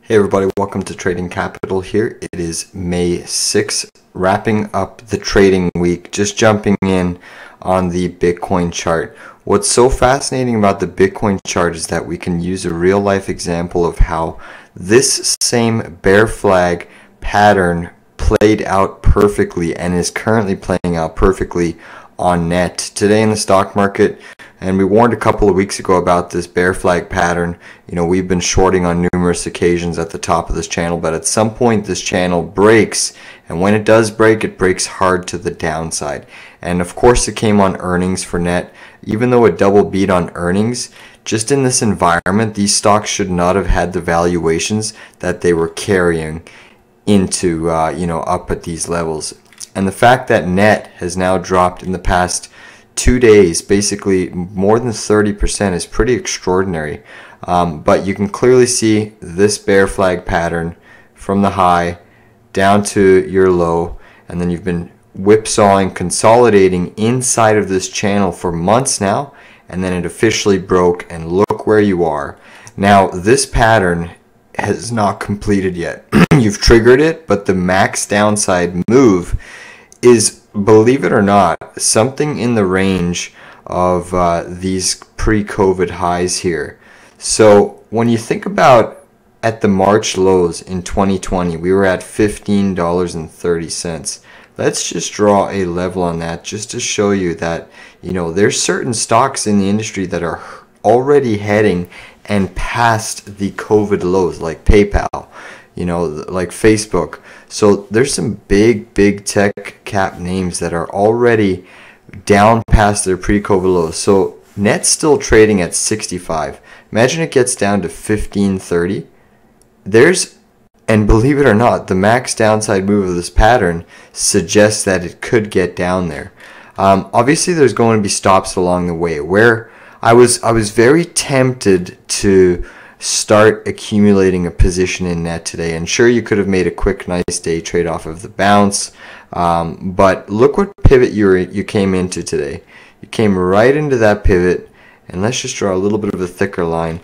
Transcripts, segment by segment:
Hey everybody, welcome to Trading Capital here. It is May 6th, wrapping up the trading week, just jumping in on the Bitcoin chart. What's so fascinating about the Bitcoin chart is that we can use a real life example of how this same bear flag pattern played out perfectly and is currently playing out perfectly on net today in the stock market. And we warned a couple of weeks ago about this bear flag pattern. You know, we've been shorting on numerous occasions at the top of this channel, but at some point this channel breaks, and when it does break, it breaks hard to the downside. And of course it came on earnings for net. Even though it double beat on earnings, just in this environment, these stocks should not have had the valuations that they were carrying into up at these levels. And the fact that net has now dropped in the past 2 days, basically more than 30%, is pretty extraordinary. But you can clearly see this bear flag pattern from the high down to your low, and then you've been whipsawing, consolidating inside of this channel for months now, and then it officially broke, and look where you are. Now this pattern has not completed yet. You've triggered it, but the max downside move is, believe it or not, something in the range of these pre-COVID highs here. So when you think about at the March lows in 2020, we were at $15.30. Let's just draw a level on that just to show you that, you know, there's certain stocks in the industry that are already heading and past the COVID lows, like PayPal, you know, like Facebook. So there's some big tech cap names that are already down past their pre-COVID lows. So net's still trading at 65. Imagine it gets down to 15.30. And believe it or not, the max downside move of this pattern suggests that it could get down there. Obviously there's going to be stops along the way. Where I was very tempted to start accumulating a position in net today, and sure, you could have made a quick nice day trade off of the bounce, but look what pivot you came into today. You came right into that pivot, and let's just draw a little bit of a thicker line.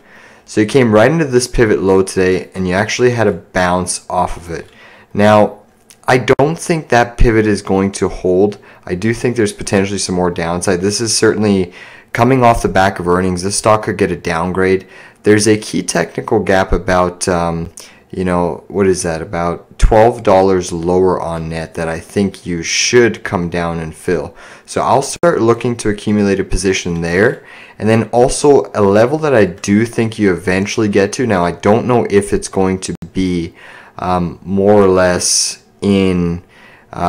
So you came right into this pivot low today, and you actually had a bounce off of it. Now I don't think that pivot is going to hold. I do think there's potentially some more downside. This is certainly coming off the back of earnings. This stock could get a downgrade. There's a key technical gap about, what is that? About $12 lower on net that I think you should come down and fill. So I'll start looking to accumulate a position there. And then also a level that I do think you eventually get to. Now, I don't know if it's going to be more or less in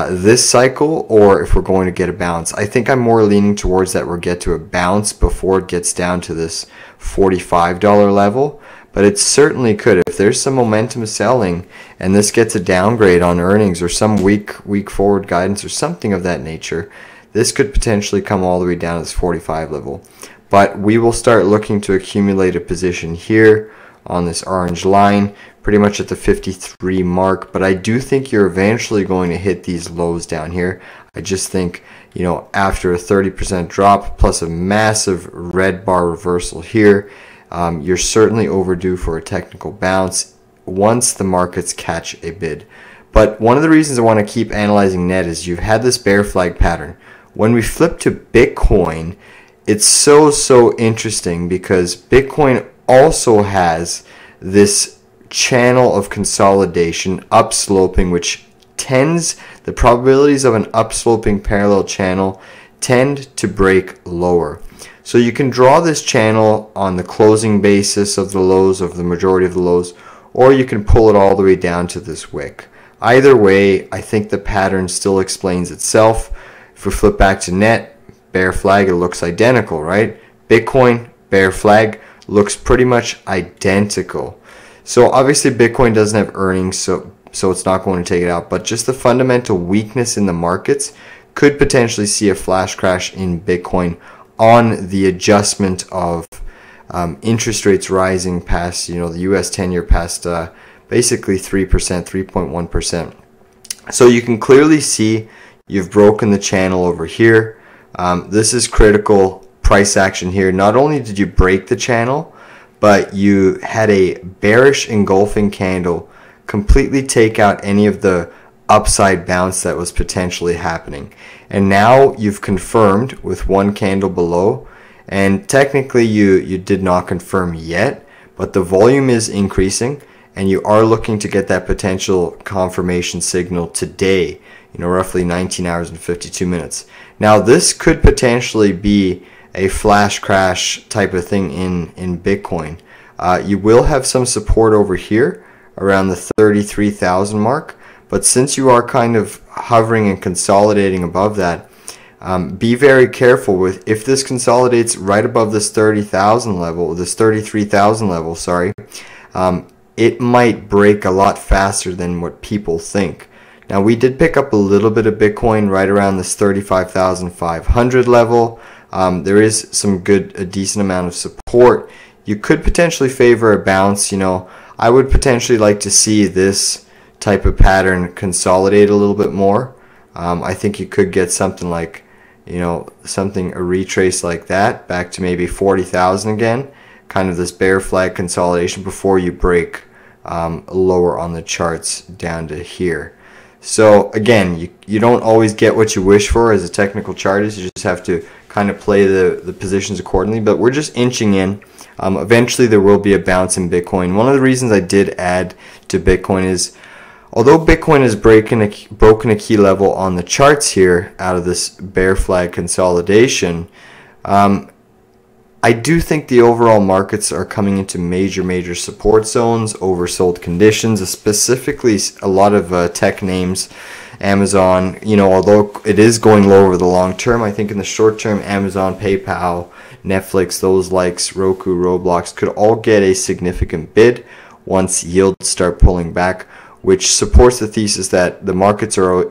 this cycle, or if we're going to get a bounce. I think I'm more leaning towards that we'll get to a bounce before it gets down to this $45 level, but it certainly could. If there's some momentum selling and this gets a downgrade on earnings or some weak forward guidance or something of that nature, this could potentially come all the way down to this 45 level. But we will start looking to accumulate a position here on this orange line, pretty much at the 53 mark. But I do think you're eventually going to hit these lows down here. I just think, you know, after a 30% drop plus a massive red bar reversal here, you're certainly overdue for a technical bounce once the markets catch a bid. But one of the reasons I want to keep analyzing net is you've had this bear flag pattern. When we flip to Bitcoin, it's so interesting because Bitcoin also has this channel of consolidation upsloping, which tends, the probabilities of an upsloping parallel channel tend to break lower. So you can draw this channel on the closing basis of the lows, of the majority of the lows, or you can pull it all the way down to this wick. Either way, I think the pattern still explains itself. If we flip back to net, bear flag, it looks identical, right? Bitcoin, bear flag, looks pretty much identical. So obviously Bitcoin doesn't have earnings, so it's not going to take it out, but just the fundamental weakness in the markets could potentially see a flash crash in Bitcoin on the adjustment of interest rates rising past, you know, the US 10-year past basically 3%, 3.1%. So you can clearly see you've broken the channel over here. This is critical price action here. Not only did you break the channel, but you had a bearish engulfing candle completely take out any of the upside bounce that was potentially happening. And now you've confirmed with one candle below, and technically you did not confirm yet, but the volume is increasing and you are looking to get that potential confirmation signal today, roughly 19 hours and 52 minutes. Now this could potentially be a flash crash type of thing in Bitcoin. You will have some support over here around the 33,000 mark, but since you are kind of hovering and consolidating above that, be very careful with, if this consolidates right above this 30,000 level, this 33,000 level, sorry, it might break a lot faster than what people think. Now we did pick up a little bit of Bitcoin right around this 35,500 level. There is a decent amount of support. You could potentially favor a bounce. I would potentially like to see this type of pattern consolidate a little bit more. I think you could get something like, a retrace like that back to maybe 40,000 again, kind of this bear flag consolidation before you break lower on the charts down to here. So again, you don't always get what you wish for as a technical chartist. You just have to kind of play the positions accordingly, but we're just inching in. Eventually there will be a bounce in Bitcoin. One of the reasons I did add to Bitcoin is, although Bitcoin has broken a key level on the charts here out of this bear flag consolidation, I do think the overall markets are coming into major support zones, oversold conditions, specifically a lot of tech names. Amazon, although it is going low over the long term, I think in the short term, Amazon, PayPal, Netflix, those likes, Roku, Roblox could all get a significant bid once yields start pulling back, which supports the thesis that the markets are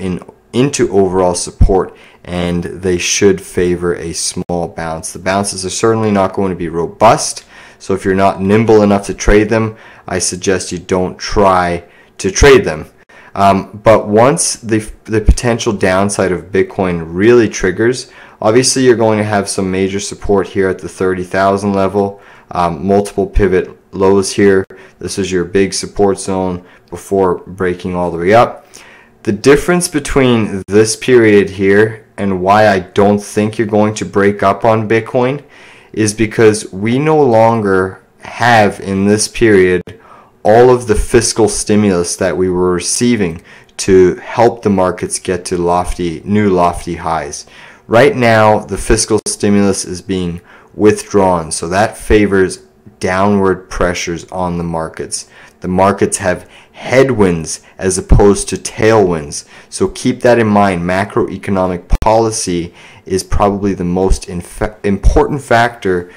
into overall support and they should favor a small bounce. The bounces are certainly not going to be robust, so if you're not nimble enough to trade them, I suggest you don't try to trade them. But once the potential downside of Bitcoin really triggers, obviously you're going to have some major support here at the 30,000 level, multiple pivot lows here. This is your big support zone before breaking all the way up. The difference between this period here and why I don't think you're going to break up on Bitcoin is because we no longer have in this period all of the fiscal stimulus that we were receiving to help the markets get to new lofty highs. Right now, the fiscal stimulus is being withdrawn, so that favors downward pressures on the markets. The markets have headwinds as opposed to tailwinds, so keep that in mind. Macroeconomic policy is probably the most important factor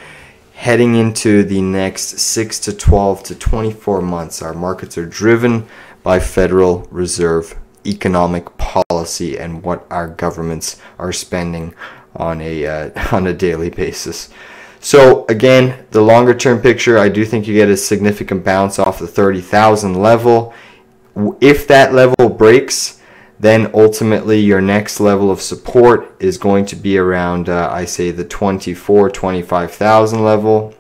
heading into the next 6 to 12 to 24 months. Our markets are driven by Federal Reserve economic policy and what our governments are spending on a daily basis. So again, the longer term picture, I do think you get a significant bounce off the 30,000 level. If that level breaks, then ultimately your next level of support is going to be around, I say, the 25,000 level.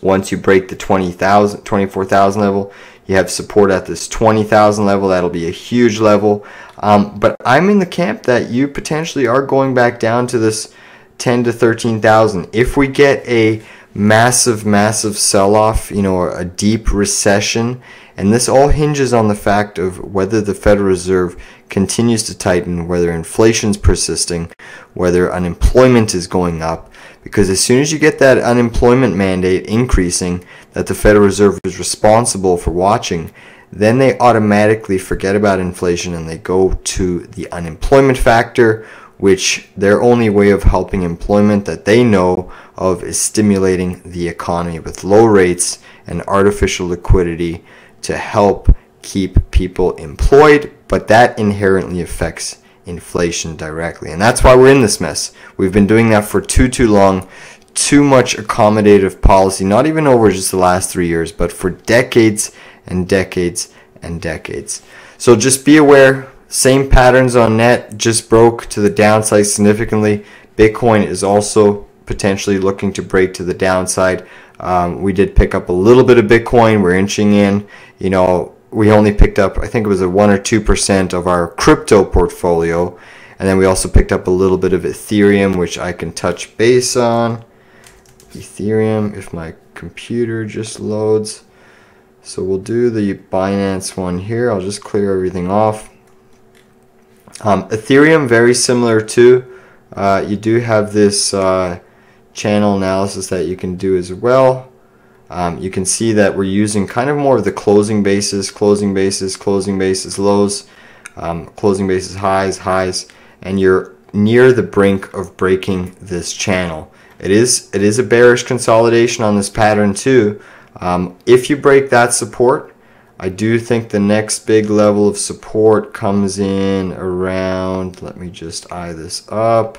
Once you break the 24,000 level, you have support at this 20,000 level. That'll be a huge level. But I'm in the camp that you potentially are going back down to this 10 to 13,000. If we get a massive sell-off, a deep recession, and this all hinges on the fact of whether the Federal Reserve continues to tighten, whether inflation's persisting, whether unemployment is going up, because as soon as you get that unemployment mandate increasing that the Federal Reserve is responsible for watching, then they automatically forget about inflation and they go to the unemployment factor, which their only way of helping employment that they know of is stimulating the economy with low rates and artificial liquidity to help keep people employed, but that inherently affects inflation directly. And that's why we're in this mess. We've been doing that for too long, too much accommodative policy, not even over just the last 3 years, but for decades and decades and decades. So just be aware. Same patterns on net, just broke to the downside significantly. Bitcoin is also potentially looking to break to the downside. We did pick up a little bit of Bitcoin. We're inching in. You know, we only picked up, I think it was a 1 or 2% of our crypto portfolio. And then we also picked up a little bit of Ethereum, which I can touch base on. Ethereum, if my computer just loads. So we'll do the Binance one here. I'll just clear everything off. Ethereum, very similar too. You do have this channel analysis that you can do as well. You can see that we're using kind of more of the closing basis, lows, closing basis highs, and you're near the brink of breaking this channel. It is a bearish consolidation on this pattern too. If you break that support, I do think the next big level of support comes in around, let me just eye this up,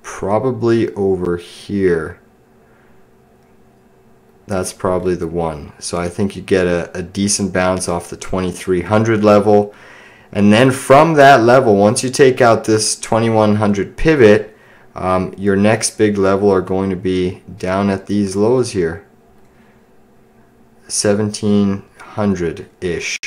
probably over here. That's probably the one. So I think you get a decent bounce off the 2300 level. And then from that level, once you take out this 2100 pivot, your next big level are going to be down at these lows here, 1700-ish.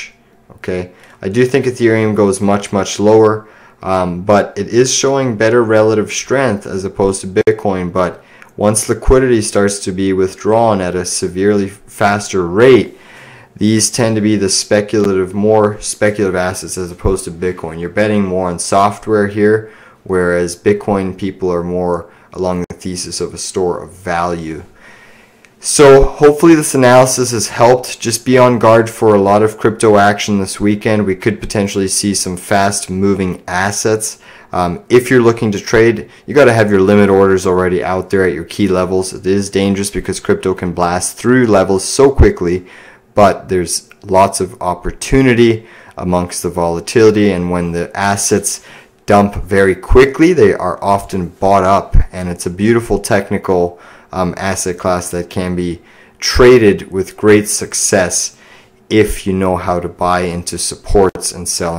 Okay, I do think Ethereum goes much lower, but it is showing better relative strength as opposed to Bitcoin. But once liquidity starts to be withdrawn at a severely faster rate, these tend to be the more speculative assets as opposed to Bitcoin. You're betting more on software here, whereas Bitcoin people are more along the thesis of a store of value. So hopefully this analysis has helped. Just be on guard for a lot of crypto action this weekend. We could potentially see some fast moving assets. If you're looking to trade, you got to have your limit orders already out there at your key levels. It is dangerous because crypto can blast through levels so quickly, but there's lots of opportunity amongst the volatility, and when the assets dump very quickly, they are often bought up, and it's a beautiful technical asset class that can be traded with great success if you know how to buy into supports and sell